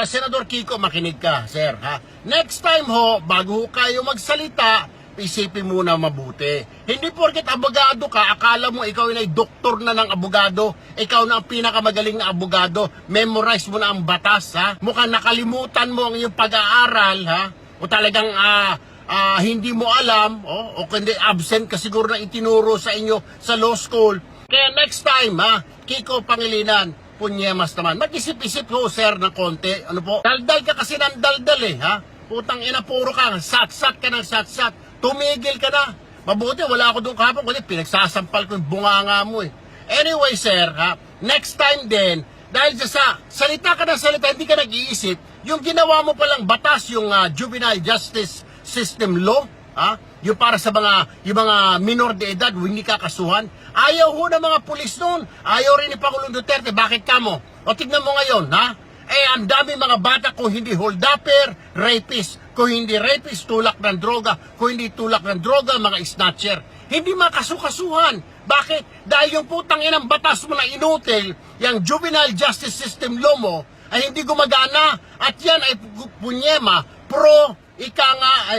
Senador Kiko, makinig ka, sir, ha? Next time ho, bago ho kayo magsalita, isipin muna mabuti. Hindi porket abogado ka, akala mo ikaw ay doktor na ng abogado, ikaw na ang pinakamagaling na abogado, memorize mo na ang batas, ha? Mukhang nakalimutan mo ang iyong pag-aaral, ha? O talagang hindi mo alam, o kundi absent ka siguro na itinuro sa inyo sa law school. Kaya next time, ha, Kiko Pangilinan, punyemas naman. Mag-isip-isip ho, sir, ng konti. Ano po? Daldal ka kasi ng daldal eh, ha? Putang ina, puro ka. Sat-sat ka ng sat-sat. Tumigil ka na. Mabuti, wala ako doon kahapon. Kundi pinagsasampal ko yung bunganga mo eh. Anyway, sir, ha? Next time din, dahil sa salita ka ng salita, hindi ka nag-iisip, yung ginawa mo palang batas, yung Juvenile Justice System Law, ha? Yung para sa yung mga minor de edad, hindi kakasuhan. Ayaw ho ng mga pulis noon. Ayaw rin ni Pangulong Duterte. Bakit kamo? O tignan mo ngayon, ha? Ang dami mga bata kung hindi hold-upper, rapist. Kung hindi rapist, tulak ng droga. Kung hindi tulak ng droga, mga snatcher. Hindi makasukasuhan. Bakit? Dahil yung putang inang batas mo na inutil, yung Juvenile Justice System Law mo, ay hindi gumagana. At yan ay punyema,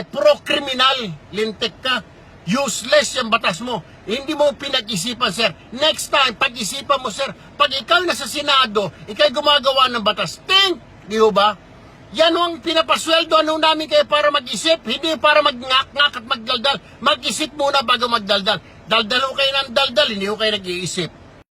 pro-kriminal, lintik ka, useless yung batas mo. Hindi mo pinag-isipan, sir. Next time, pag-isipan mo, sir. Pag ikaw nasa Senado, ikaw gumagawa ng batas, think, di ba? Yan ang pinapasweldo namin kayo para mag-isip, hindi para mag-ngak-ngak at magdaldal. Mag-isip muna bago magdaldal. Daldalo kayo ng daldal, hindi ko kayo nag-iisip.